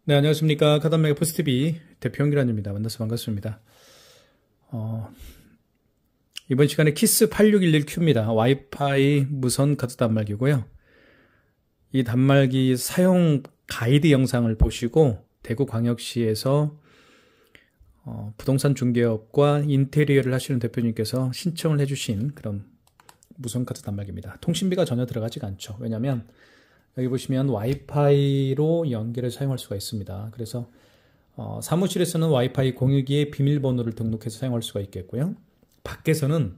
네, 안녕하십니까. 카드메가 포스트비 대표 연기란입니다. 만나서 반갑습니다. 이번 시간에 키스 8611Q입니다. 와이파이 무선 카드 단말기고요. 이 단말기 사용 가이드 영상을 보시고 대구광역시에서 부동산 중개업과 인테리어를 하시는 대표님께서 신청을 해주신 그런 무선 카드 단말기입니다. 통신비가 전혀 들어가지가 않죠. 왜냐하면 여기 보시면 와이파이로 연결해서 사용할 수가 있습니다. 그래서 사무실에서는 와이파이 공유기에 비밀번호를 등록해서 사용할 수가 있겠고요. 밖에서는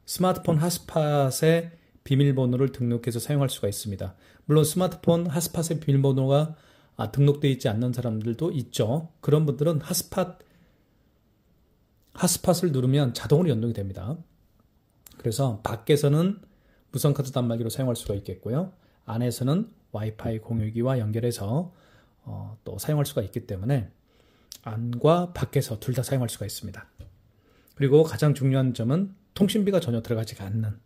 스마트폰 핫스팟에 비밀번호를 등록해서 사용할 수가 있습니다. 물론 스마트폰 핫스팟에 비밀번호가 등록되어 있지 않는 사람들도 있죠. 그런 분들은 핫스팟을 누르면 자동으로 연동이 됩니다. 그래서 밖에서는 무선카드 단말기로 사용할 수가 있겠고요. 안에서는 와이파이 공유기와 연결해서 또 사용할 수가 있기 때문에 안과 밖에서 둘 다 사용할 수가 있습니다. 그리고 가장 중요한 점은 통신비가 전혀 들어가지가 않는,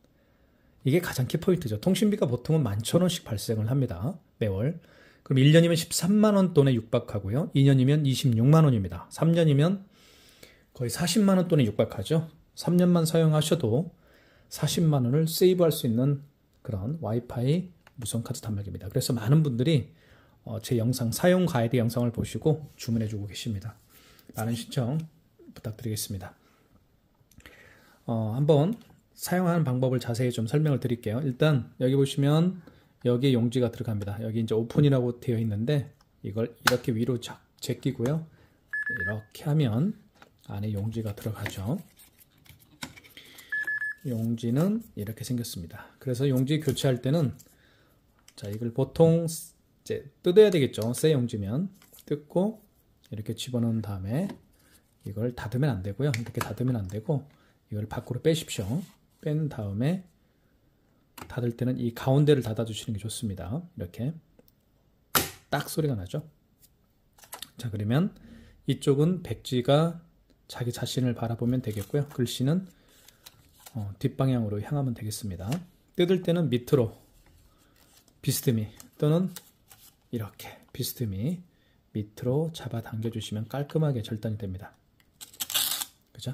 이게 가장 키포인트죠. 통신비가 보통은 11,000원씩 발생을 합니다. 매월. 그럼 1년이면 13만원 돈에 육박하고요. 2년이면 26만원입니다. 3년이면 거의 40만원 돈에 육박하죠. 3년만 사용하셔도 40만원을 세이브할 수 있는 그런 와이파이 무선카드 단말기입니다. 그래서 많은 분들이 제 영상, 사용 가이드 영상을 보시고 주문해주고 계십니다. 많은 신청 부탁드리겠습니다. 한번 사용하는 방법을 자세히 좀 설명을 드릴게요. 일단 여기 보시면 여기에 용지가 들어갑니다. 여기 이제 오픈이라고 되어 있는데 이걸 이렇게 위로 제끼고요. 이렇게 하면 안에 용지가 들어가죠. 용지는 이렇게 생겼습니다. 그래서 용지 교체할 때는 자, 이걸 보통 이제 뜯어야 되겠죠. 새 용지면 뜯고 이렇게 집어넣은 다음에 이걸 닫으면 안 되고요. 이렇게 닫으면 안 되고 이걸 밖으로 빼십시오. 뺀 다음에 닫을 때는 이 가운데를 닫아 주시는 게 좋습니다. 이렇게 딱 소리가 나죠. 자, 그러면 이쪽은 백지가 자기 자신을 바라보면 되겠고요. 글씨는 뒷방향으로 향하면 되겠습니다. 뜯을 때는 밑으로 비스듬히 또는 이렇게 비스듬히 밑으로 잡아 당겨 주시면 깔끔하게 절단이 됩니다. 그죠?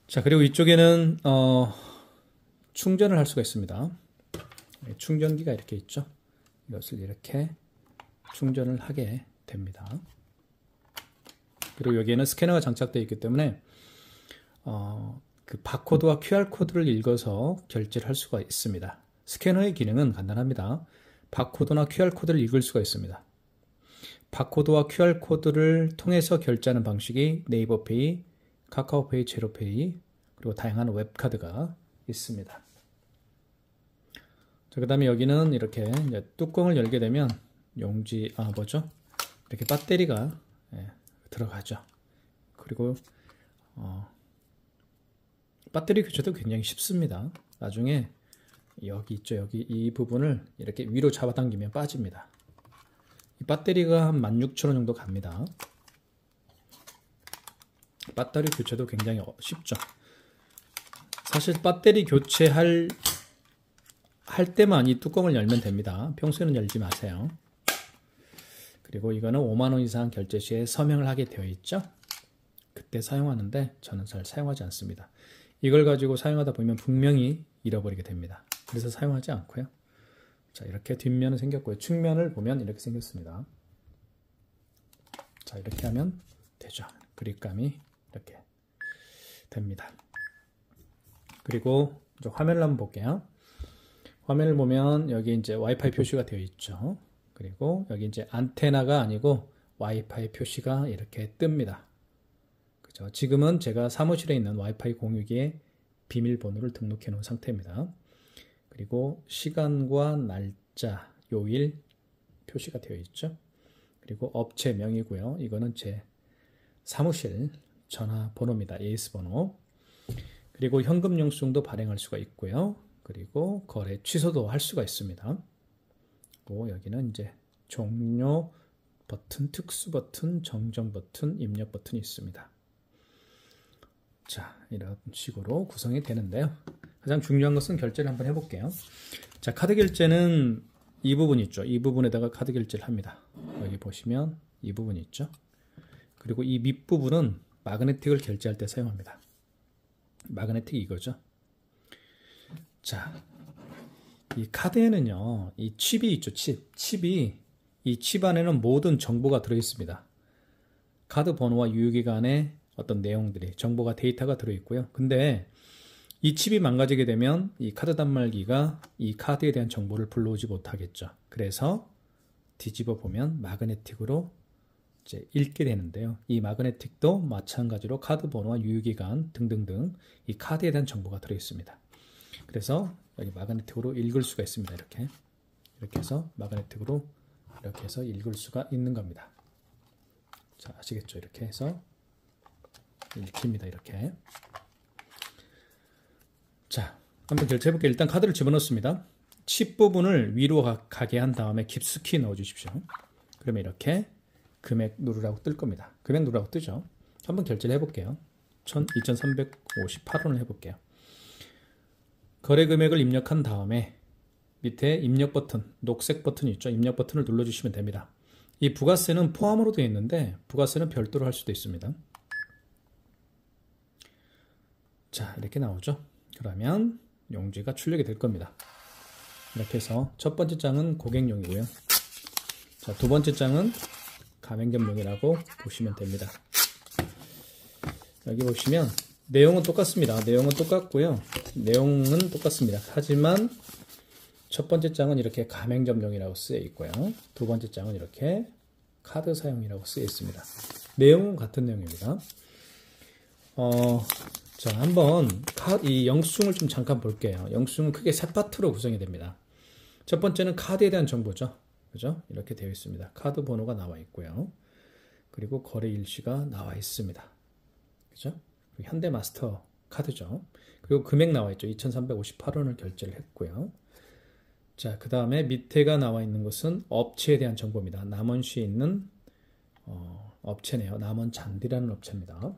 자, 그리고 이쪽에는 충전을 할 수가 있습니다. 충전기가 이렇게 있죠. 이것을 이렇게 충전을 하게 됩니다. 그리고 여기에는 스캐너가 장착되어 있기 때문에 그 바코드와 QR코드를 읽어서 결제를 할 수가 있습니다. 스캐너의 기능은 간단합니다. 바코드나 QR코드를 읽을 수가 있습니다. 바코드와 QR코드를 통해서 결제하는 방식이 네이버페이, 카카오페이, 제로페이, 그리고 다양한 웹카드가 있습니다. 자, 그 다음에 여기는 이렇게 이제 뚜껑을 열게 되면 용지, 이렇게 배터리가 들어가죠. 그리고 배터리 교체도 굉장히 쉽습니다. 나중에 여기 있죠. 여기 이 부분을 이렇게 위로 잡아당기면 빠집니다. 이 배터리가 한 16,000원 정도 갑니다. 배터리 교체도 굉장히 쉽죠. 사실 배터리 교체할 때만 이 뚜껑을 열면 됩니다. 평소에는 열지 마세요. 그리고 이거는 5만원 이상 결제 시에 서명을 하게 되어 있죠. 그때 사용하는데 저는 잘 사용하지 않습니다. 이걸 가지고 사용하다 보면 분명히 잃어버리게 됩니다. 그래서 사용하지 않고요. 자, 이렇게 뒷면은 생겼고요. 측면을 보면 이렇게 생겼습니다. 자, 이렇게 하면 되죠. 그립감이 이렇게 됩니다. 그리고 이제 화면을 한번 볼게요. 화면을 보면 여기 이제 와이파이 표시가 되어 있죠. 그리고 여기 이제 안테나가 아니고 와이파이 표시가 이렇게 뜹니다. 그죠? 지금은 제가 사무실에 있는 와이파이 공유기에 비밀번호를 등록해 놓은 상태입니다. 그리고 시간과 날짜, 요일 표시가 되어 있죠. 그리고 업체명이고요. 이거는 제 사무실 전화번호입니다. AS 번호. 그리고 현금 영수증도 발행할 수가 있고요. 그리고 거래 취소도 할 수가 있습니다. 그리고 여기는 이제 종료 버튼, 특수 버튼, 정정 버튼, 입력 버튼이 있습니다. 자, 이런 식으로 구성이 되는데요. 가장 중요한 것은 결제를 한번 해볼게요. 자, 카드 결제는 이 부분 있죠. 이 부분에다가 카드 결제를 합니다. 여기 보시면 이 부분이 있죠. 그리고 이 밑부분은 마그네틱을 결제할 때 사용합니다. 마그네틱이 이거죠. 자, 이 카드에는요, 이 칩이 있죠. 칩이 이 칩 안에는 모든 정보가 들어있습니다. 카드 번호와 유효기간의 어떤 내용들이, 정보가, 데이터가 들어있고요. 근데 이 칩이 망가지게 되면 이 카드 단말기가 이 카드에 대한 정보를 불러오지 못하겠죠. 그래서 뒤집어 보면 마그네틱으로 이제 읽게 되는데요. 이 마그네틱도 마찬가지로 카드 번호와 유효기간 등등등 이 카드에 대한 정보가 들어있습니다. 그래서 여기 마그네틱으로 읽을 수가 있습니다. 이렇게 해서 마그네틱으로 이렇게 해서 읽을 수가 있는 겁니다. 자, 아시겠죠? 이렇게 해서 읽힙니다. 이렇게. 자, 한번 결제해 볼게요. 일단 카드를 집어넣습니다. 칩 부분을 위로 가게 한 다음에 깊숙이 넣어 주십시오. 그러면 이렇게 금액 누르라고 뜰 겁니다. 금액 누르라고 뜨죠. 한번 결제를 해볼게요. 2,358원을 해볼게요. 거래 금액을 입력한 다음에 밑에 입력 버튼, 녹색 버튼이 있죠. 입력 버튼을 눌러주시면 됩니다. 이 부가세는 포함으로 되어 있는데 부가세는 별도로 할 수도 있습니다. 자, 이렇게 나오죠. 그러면 용지가 출력이 될 겁니다. 이렇게 해서 첫 번째 장은 고객용이고요. 자, 두 번째 장은 가맹점용이라고 보시면 됩니다. 여기 보시면 내용은 똑같습니다. 내용은 똑같고요. 내용은 똑같습니다. 하지만 첫 번째 장은 이렇게 가맹점용이라고 쓰여 있고요. 두 번째 장은 이렇게 카드 사용이라고 쓰여 있습니다. 내용은 같은 내용입니다. 자, 한번 이 영수증을 좀 잠깐 볼게요. 영수증은 크게 세 파트로 구성이 됩니다. 첫 번째는 카드에 대한 정보죠. 그죠? 이렇게 되어 있습니다. 카드 번호가 나와 있고요. 그리고 거래 일시가 나와 있습니다. 그죠? 현대마스터 카드죠. 그리고 금액 나와 있죠. 2,358원을 결제를 했고요. 자, 그 다음에 밑에가 나와 있는 것은 업체에 대한 정보입니다. 남원시에 있는 업체네요. 남원잔디라는 업체입니다.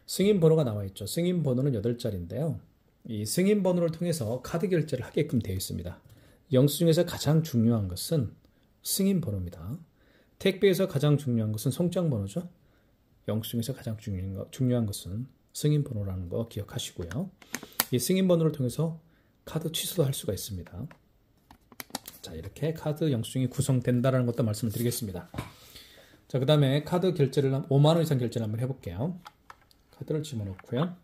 승인 번호가 나와 있죠. 승인 번호는 8자리인데요. 이 승인 번호를 통해서 카드 결제를 하게끔 되어 있습니다. 영수증에서 가장 중요한 것은 승인 번호입니다. 택배에서 가장 중요한 것은 송장 번호죠. 영수증에서 가장 중요한 것은 승인 번호라는 거 기억하시고요. 이 승인 번호를 통해서 카드 취소도 할 수가 있습니다. 자, 이렇게 카드 영수증이 구성된다는 것도 말씀을 드리겠습니다. 자, 그 다음에 카드 결제를 5만원 이상 결제를 한번 해볼게요. 카드를 집어넣고요.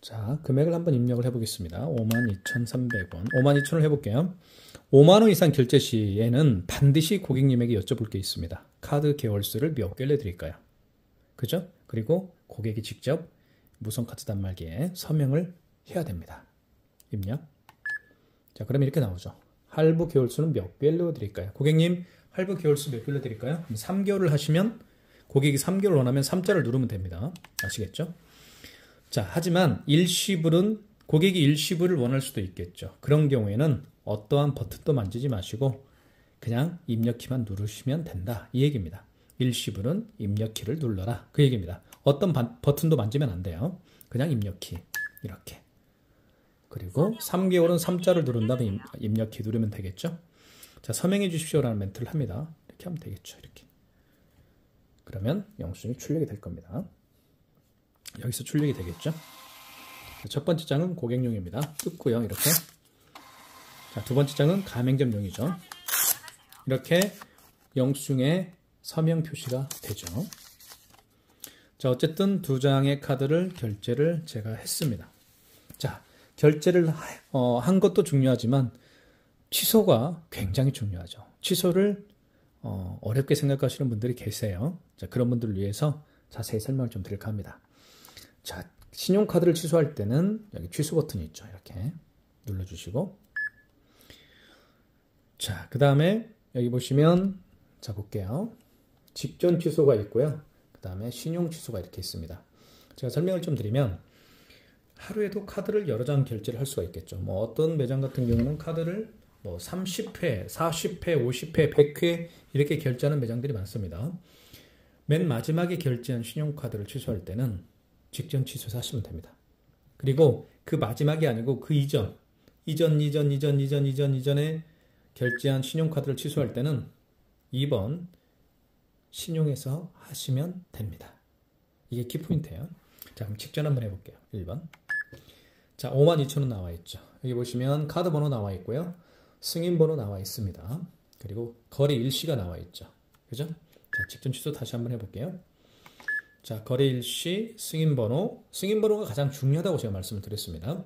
자, 금액을 한번 입력을 해보겠습니다. 52,300원. 52,000원을 해볼게요. 5만원 이상 결제 시에는 반드시 고객님에게 여쭤볼 게 있습니다. 카드 개월수를 몇 개를 내드릴까요? 그죠? 그리고 고객이 직접 무선카드 단말기에 서명을 해야 됩니다. 입력. 자, 그러면 이렇게 나오죠. 할부 개월수는 몇 개를 넣어드릴까요? 고객님, 할부 개월수 몇 개를 드릴까요? 3개월을 하시면 고객이 3개월 원하면 3자를 누르면 됩니다. 아시겠죠? 자, 하지만 일시불은 고객이 일시불을 원할 수도 있겠죠. 그런 경우에는 어떠한 버튼도 만지지 마시고 그냥 입력키만 누르시면 된다. 이 얘기입니다. 일시불은 입력키를 눌러라. 그 얘기입니다. 어떤 버튼도 만지면 안 돼요. 그냥 입력키 이렇게. 그리고 3개월은 3자를 누른 다음에 입력키 누르면 되겠죠. 자, 서명해 주십시오라는 멘트를 합니다. 이렇게 하면 되겠죠. 이렇게. 그러면 영수증이 출력이 될 겁니다. 여기서 출력이 되겠죠. 첫 번째 장은 고객용입니다. 뜯고요. 이렇게. 자, 두 번째 장은 가맹점용이죠. 이렇게 영수증에 서명 표시가 되죠. 자, 어쨌든 두 장의 카드를 결제를 제가 했습니다. 자, 결제를 한 것도 중요하지만 취소가 굉장히 중요하죠. 취소를 어렵게 생각하시는 분들이 계세요. 자, 그런 분들을 위해서 자세히 설명을 좀 드릴까 합니다. 자, 신용카드를 취소할 때는 여기 취소 버튼이 있죠. 이렇게 눌러주시고, 자, 그 다음에 여기 보시면, 자, 볼게요. 직전 취소가 있고요. 그 다음에 신용 취소가 이렇게 있습니다. 제가 설명을 좀 드리면 하루에도 카드를 여러 장 결제를 할 수가 있겠죠. 뭐 어떤 매장 같은 경우는 카드를 뭐 30회, 40회, 50회, 100회 이렇게 결제하는 매장들이 많습니다. 맨 마지막에 결제한 신용카드를 취소할 때는 직전 취소해서 하시면 됩니다. 그리고 그 마지막이 아니고 그 이전 이전에 결제한 신용카드를 취소할 때는 2번 신용해서 하시면 됩니다. 이게 키포인트예요. 자, 그럼 직전 한번 해볼게요. 1번. 자, 52,000원 나와 있죠. 여기 보시면 카드 번호 나와 있고요. 승인 번호 나와 있습니다. 그리고 거래 일시가 나와 있죠. 그죠? 자, 직전 취소 다시 한번 해볼게요. 자, 거래 일시, 승인 번호가 가장 중요하다고 제가 말씀을 드렸습니다.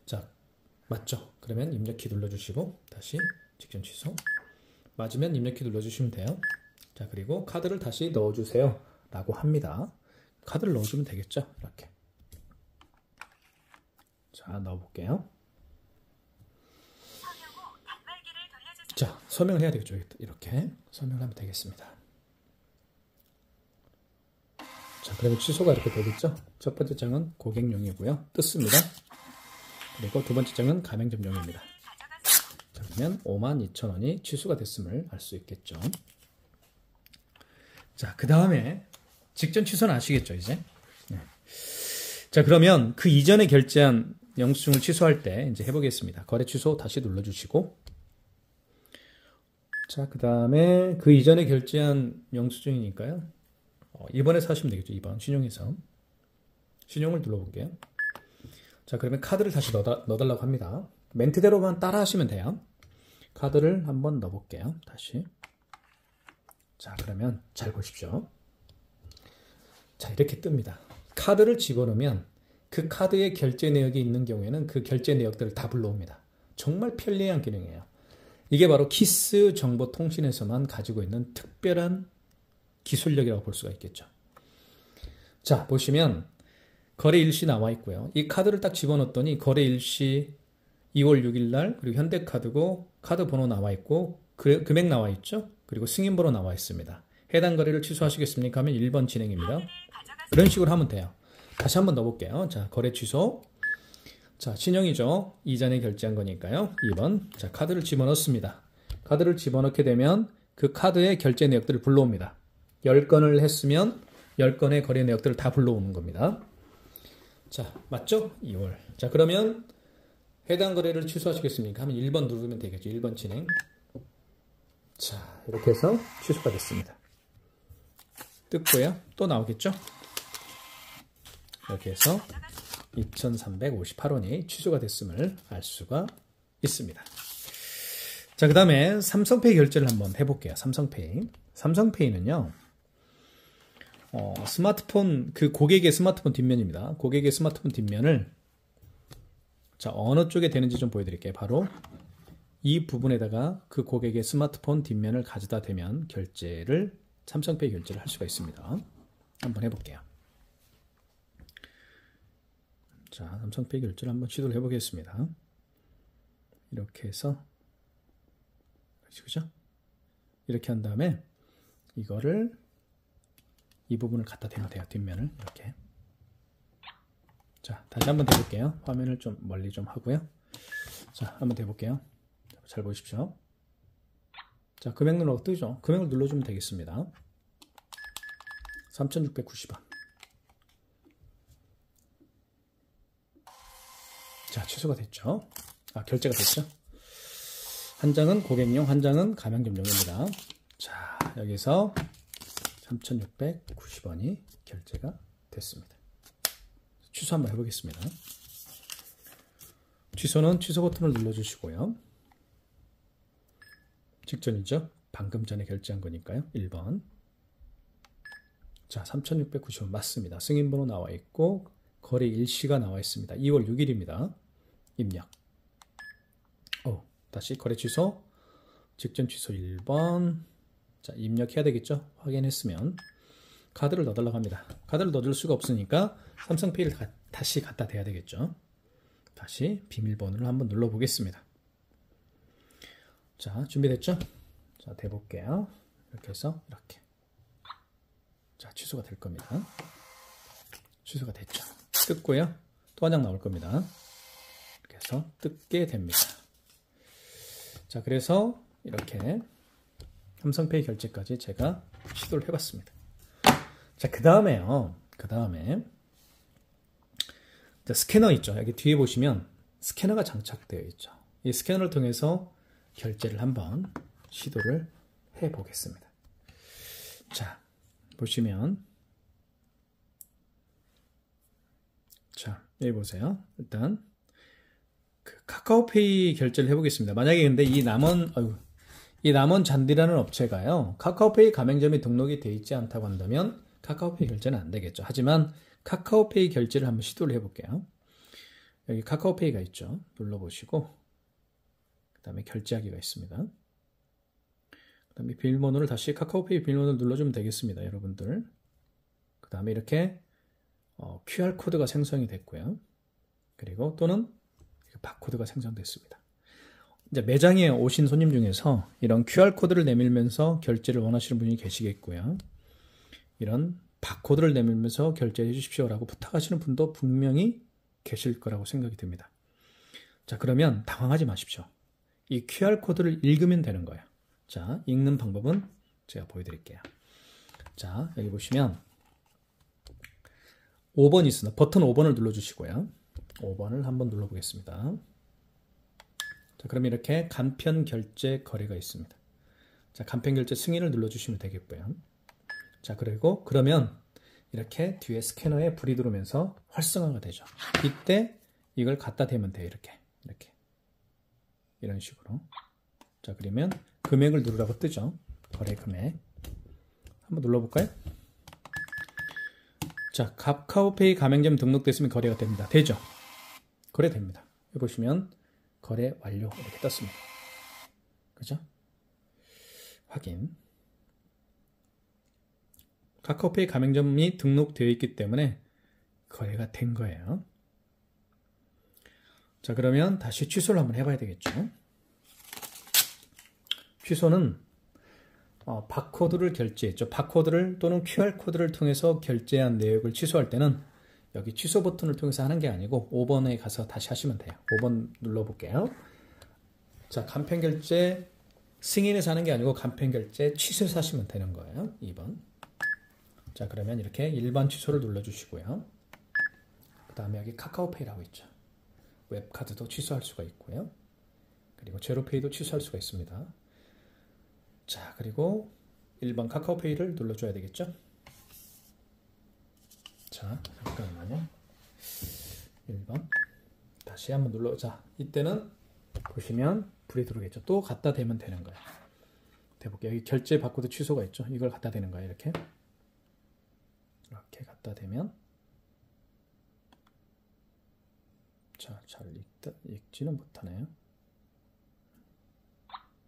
자, 맞죠? 그러면 입력키 눌러주시고 다시 직전 취소. 맞으면 입력키 눌러주시면 돼요. 자, 그리고 카드를 다시 넣어주세요 라고 합니다. 카드를 넣어주면 되겠죠? 이렇게. 자, 넣어볼게요. 자, 서명을 해야 되겠죠? 이렇게 서명을 하면 되겠습니다. 자, 그러면 취소가 이렇게 되겠죠? 첫 번째 장은 고객용이고요. 뜯습니다. 그리고 두 번째 장은 가맹점용입니다. 자, 그러면 52,000원이 취소가 됐음을 알 수 있겠죠. 자, 그 다음에 직전 취소는 아시겠죠, 이제? 네. 자, 그러면 그 이전에 결제한 영수증을 취소할 때 이제 해보겠습니다. 거래 취소 다시 눌러주시고. 자, 그 다음에 그 이전에 결제한 영수증이니까요. 이번에서 하시면 되겠죠. 2번 신용해서. 신용을 눌러볼게요. 자, 그러면 카드를 다시 넣어달라고 합니다. 멘트대로만 따라 하시면 돼요. 카드를 한번 넣어볼게요. 다시. 자, 그러면 잘 보십시오. 자, 이렇게 뜹니다. 카드를 집어넣으면 그 카드에 결제 내역이 있는 경우에는 그 결제 내역들을 다 불러옵니다. 정말 편리한 기능이에요. 이게 바로 키스 정보통신에서만 가지고 있는 특별한 기술력이라고 볼 수가 있겠죠. 자, 보시면 거래 일시 나와 있고요. 이 카드를 딱 집어넣었더니 거래 일시 2월 6일 날, 그리고 현대카드고 카드 번호 나와 있고 금액 나와 있죠. 그리고 승인 번호 나와 있습니다. 해당 거래를 취소하시겠습니까? 하면 1번 진행입니다. 이런 식으로 하면 돼요. 다시 한번 넣어볼게요. 자, 거래 취소. 자, 신용이죠. 이전에 결제한 거니까요. 2번. 자, 카드를 집어넣습니다. 카드를 집어넣게 되면 그 카드의 결제 내역들을 불러옵니다. 10건을 했으면 10건의 거래 내역들을 다 불러오는 겁니다. 자, 맞죠? 2월. 자, 그러면 해당 거래를 취소하시겠습니까? 하면 1번 누르면 되겠죠. 1번 진행. 자, 이렇게 해서 취소가 됐습니다. 뜯고요. 또 나오겠죠? 이렇게 해서 2,358원이 취소가 됐음을 알 수가 있습니다. 자, 그 다음에 삼성페이 결제를 한번 해볼게요. 삼성페이. 삼성페이는요, 스마트폰, 그 고객의 스마트폰 뒷면입니다. 고객의 스마트폰 뒷면을, 자, 어느 쪽에 되는지 좀 보여드릴게요. 바로 이 부분에다가 그 고객의 스마트폰 뒷면을 가져다 대면 삼성페이 결제를 할 수가 있습니다. 한번 해볼게요. 자, 삼성페이 결제를 한번 시도를 해보겠습니다. 이렇게 해서, 그죠? 이렇게 한 다음에 이거를 이 부분을 갖다 대면 돼요. 뒷면을 이렇게. 자, 다시 한번 대볼게요. 화면을 좀 멀리 좀 하고요. 자, 한번 대볼게요. 잘 보십시오. 자, 금액 눌러 뜨죠? 금액을 눌러주면 되겠습니다. 3,690원. 자, 취소가 됐죠? 아, 결제가 됐죠? 한 장은 고객용, 한 장은 가맹점용입니다. 자, 여기서 3,690원이 결제가 됐습니다. 취소 한번 해보겠습니다. 취소는 취소 버튼을 눌러주시고요. 직전이죠? 방금 전에 결제한 거니까요. 1번. 자, 3,690원 맞습니다. 승인번호 나와 있고 거래 일시가 나와 있습니다. 2월 6일입니다. 입력. 다시 거래 취소. 직전 취소 1번. 자, 입력해야 되겠죠? 확인했으면 카드를 넣어달라고 합니다. 카드를 넣어줄 수가 없으니까 삼성페이를 다시 갖다 대야 되겠죠? 다시 비밀번호를 한번 눌러보겠습니다. 자, 준비됐죠? 자, 대볼게요. 이렇게 해서 이렇게. 자, 취소가 될 겁니다. 취소가 됐죠? 뜯고요. 또 한 장 나올 겁니다. 이렇게 해서 뜯게 됩니다. 자, 그래서 이렇게 삼성페이 결제까지 제가 시도를 해봤습니다. 자, 그 다음에 스캐너 있죠. 여기 뒤에 보시면 스캐너가 장착되어 있죠. 이 스캐너를 통해서 결제를 한번 시도를 해 보겠습니다. 자, 보시면 자, 여기 보세요. 일단 그 카카오페이 결제를 해보겠습니다. 만약에 근데 이 남원 잔디라는 업체가요, 카카오페이 가맹점이 등록이 되어 있지 않다고 한다면 카카오페이 결제는 안 되겠죠. 하지만 카카오페이 결제를 한번 시도를 해볼게요. 여기 카카오페이가 있죠. 눌러보시고 그 다음에 결제하기가 있습니다. 그 다음에 비밀번호를 다시 카카오페이 비밀번호를 눌러주면 되겠습니다. 여러분들. 그 다음에 이렇게 QR코드가 생성이 됐고요. 그리고 또는 바코드가 생성됐습니다. 이제 매장에 오신 손님 중에서 이런 QR코드를 내밀면서 결제를 원하시는 분이 계시겠고요. 이런 바코드를 내밀면서 결제해 주십시오라고 부탁하시는 분도 분명히 계실 거라고 생각이 듭니다. 자, 그러면 당황하지 마십시오. 이 QR코드를 읽으면 되는 거예요. 자, 읽는 방법은 제가 보여드릴게요. 자, 여기 보시면 5번이 있습니다. 버튼 5번을 눌러주시고요. 5번을 한번 눌러보겠습니다. 자, 그럼 이렇게 간편 결제 거래가 있습니다. 자, 간편 결제 승인을 눌러주시면 되겠고요. 자, 그리고 그러면 이렇게 뒤에 스캐너에 불이 들어오면서 활성화가 되죠. 이때 이걸 갖다 대면 돼요. 이렇게 이런 식으로. 자, 그러면 금액을 누르라고 뜨죠. 거래 금액 한번 눌러볼까요? 자, 카카오페이 가맹점 등록됐으면 거래가 됩니다. 되죠? 거래됩니다. 여기 보시면 거래 완료 이렇게 떴습니다. 그죠? 확인. 카카오페이 가맹점이 등록되어 있기 때문에 거래가 된 거예요. 자, 그러면 다시 취소를 한번 해봐야 되겠죠. 취소는 바코드를 결제했죠. 바코드를 또는 QR코드를 통해서 결제한 내역을 취소할 때는 여기 취소 버튼을 통해서 하는 게 아니고 5번에 가서 다시 하시면 돼요. 5번 눌러볼게요. 자, 간편결제 승인해서 하는 게 아니고 간편결제 취소해서 하시면 되는 거예요. 2번. 자, 그러면 이렇게 일반 취소를 눌러주시고요. 그 다음에 여기 카카오페이라고 있죠. 웹카드도 취소할 수가 있고요. 그리고 제로페이도 취소할 수가 있습니다. 자, 그리고 1번 카카오페이를 눌러줘야 되겠죠. 자, 잠깐만요. 1번 다시 한번 눌러. 자, 이때는 보시면 불이 들어오겠죠. 또 갖다 대면 되는 거예요. 대볼게요. 여기 결제 바코드 취소가 있죠. 이걸 갖다 대는 거예요. 이렇게 갖다 대면, 자, 잘 읽지는 못하네요.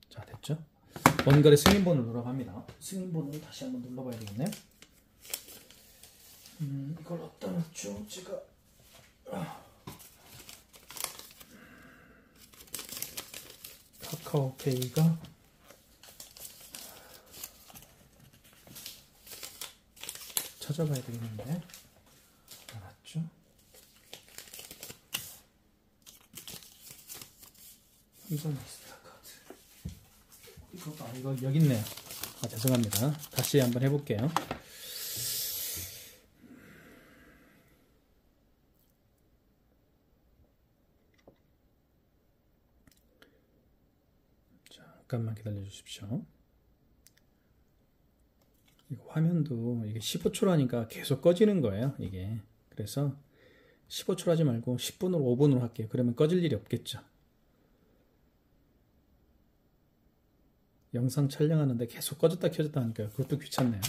자, 됐죠? 원거래 승인번호를 누르라고 합니다. 승인번호를 다시 한번 눌러봐야 되겠네요. 이걸 어디다 놨죠? 제가 카카오페이가 찾아봐야 되겠는데 알았죠? 삼성마스터카드 이거 여기 있네요. 죄송합니다. 다시 한번 해볼게요. 잠깐만 기다려 주십시오. 이거 화면도 이게 15초로 하니까 계속 꺼지는 거예요. 이게 그래서 15초로 하지 말고 10분으로 5분으로 할게요. 그러면 꺼질 일이 없겠죠. 영상 촬영하는데 계속 꺼졌다 켜졌다 하니까 그것도 귀찮네요.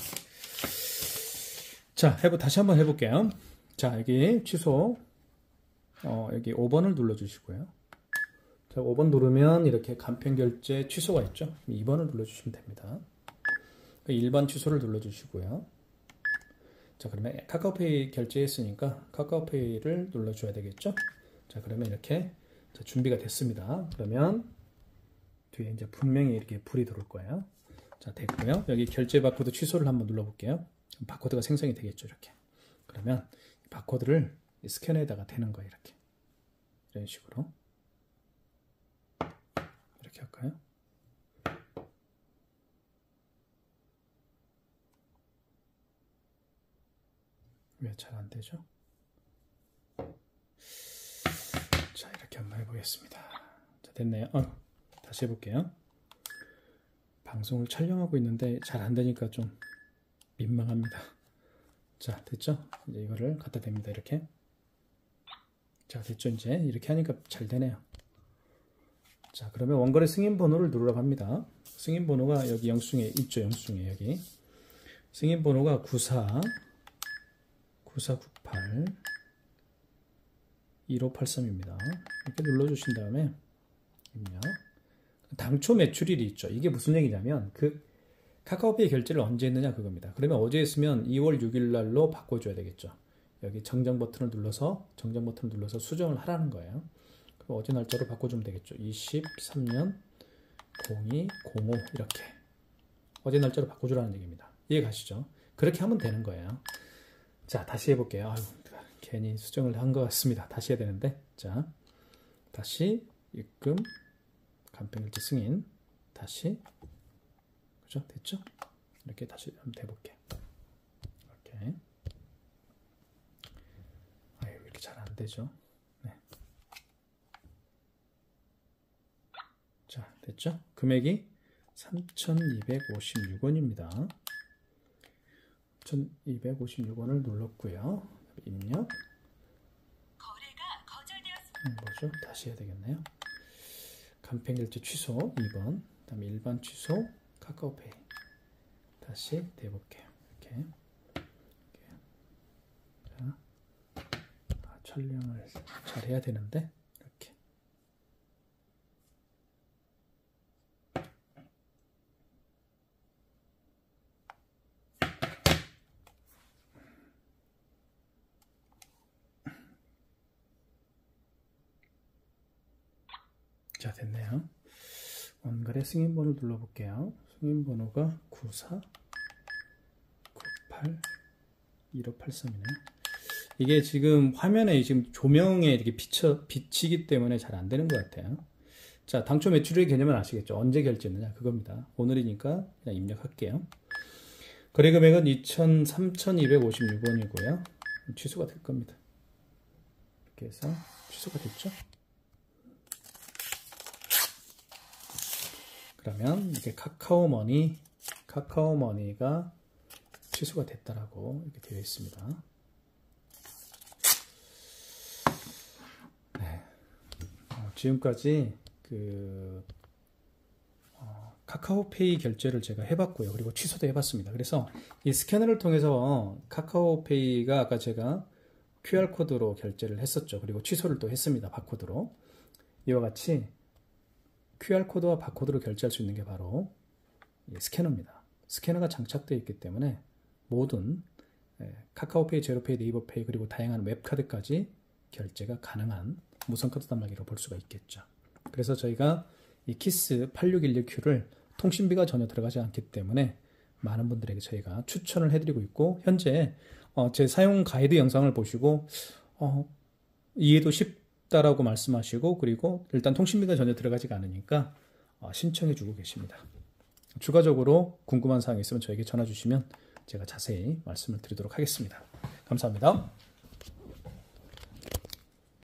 자, 다시 한번 해볼게요. 자, 여기 취소, 여기 5번을 눌러주시고요. 자, 5번 누르면 이렇게 간편결제 취소가 있죠. 2번을 눌러주시면 됩니다. 일반 취소를 눌러주시고요. 자, 그러면 카카오페이 결제했으니까 카카오페이를 눌러줘야 되겠죠. 자, 그러면 이렇게 준비가 됐습니다. 그러면 뒤에 이제 분명히 이렇게 불이 들어올 거예요. 자, 됐고요. 여기 결제 바코드 취소를 한번 눌러볼게요. 바코드가 생성이 되겠죠. 이렇게. 그러면 바코드를 스캐너에다가 대는 거예요. 이렇게. 이런 식으로. 이렇게 할까요? 왜 잘 안 되죠? 자, 이렇게 이렇게 한번 해보겠습니다. 자, 됐네요. 다시 해볼게요. 방송을 촬영하고 있는데 잘 안되니까 좀 민망합니다. 자, 됐죠? 이제 이거를 갖다 댑니다. 이렇게. 자, 됐죠? 이제 이렇게 하니까 잘 되네요. 자, 그러면 원거래 승인 번호를 누르라고 합니다. 승인 번호가 여기 영수증에 있죠. 영수증에 여기. 승인 번호가 9498 1583입니다. 이렇게 눌러주신 다음에 입력. 당초 매출일이 있죠. 이게 무슨 얘기냐면 그 카카오페이 결제를 언제 했느냐 그겁니다. 그러면 어제 했으면 2월 6일 날로 바꿔줘야 되겠죠. 여기 정정 버튼을 눌러서 수정을 하라는 거예요. 그럼 어제 날짜로 바꿔주면 되겠죠. 23년 0205 이렇게 어제 날짜로 바꿔주라는 얘기입니다. 이해 가시죠? 그렇게 하면 되는 거예요. 자, 다시 해볼게요. 아유, 괜히 수정을 한 것 같습니다. 다시 해야 되는데. 자, 다시 입금 간편결제 승인 다시 그죠? 됐죠? 이렇게 다시 한번 해볼게요. 이렇게. 아유, 이렇게 잘 안 되죠? 네. 자, 됐죠? 금액이 3,256원입니다. 1,256원을 눌렀고요. 입력. 거래가 거절되었습니다. 뭐죠? 다시 해야 되겠네요. 간편결제 취소 2번, 그다음에 일반 취소 카카오페이. 다시 대볼게요. 이렇게. 자, 촬영을 잘 해야 되는데 이렇게. 자, 됐네요. 원거래 승인번호를 눌러볼게요. 승인번호가 9498 1583이네요. 이게 지금 화면에 지금 조명에 이렇게 비치기 때문에 잘 안 되는 것 같아요. 자, 당초 매출의 개념은 아시겠죠? 언제 결제했느냐 그겁니다. 오늘이니까 그냥 입력할게요. 거래 금액은 3,256원이고요. 취소가 될 겁니다. 이렇게 해서 취소가 됐죠? 그러면 이렇게 카카오머니가 취소가 됐다라고 이렇게 되어 있습니다. 네. 지금까지 카카오페이 결제를 제가 해봤고요. 그리고 취소도 해봤습니다. 그래서 이 스캐너를 통해서 카카오페이가 아까 제가 QR코드로 결제를 했었죠. 그리고 취소를 또 했습니다. 바코드로. 이와 같이 QR코드와 바코드로 결제할 수 있는 게 바로 스캐너입니다. 스캐너가 장착되어 있기 때문에 모든 카카오페이, 제로페이, 네이버페이 그리고 다양한 웹카드까지 결제가 가능한 무선카드 단말기로 볼 수가 있겠죠. 그래서 저희가 이 키스 8616Q를 통신비가 전혀 들어가지 않기 때문에 많은 분들에게 저희가 추천을 해드리고 있고 현재 제 사용 가이드 영상을 보시고 이해도 쉽다라고 말씀하시고 그리고 일단 통신비가 전혀 들어가지가 않으니까 신청해주고 계십니다. 추가적으로 궁금한 사항이 있으면 저에게 전화 주시면 제가 자세히 말씀을 드리도록 하겠습니다. 감사합니다.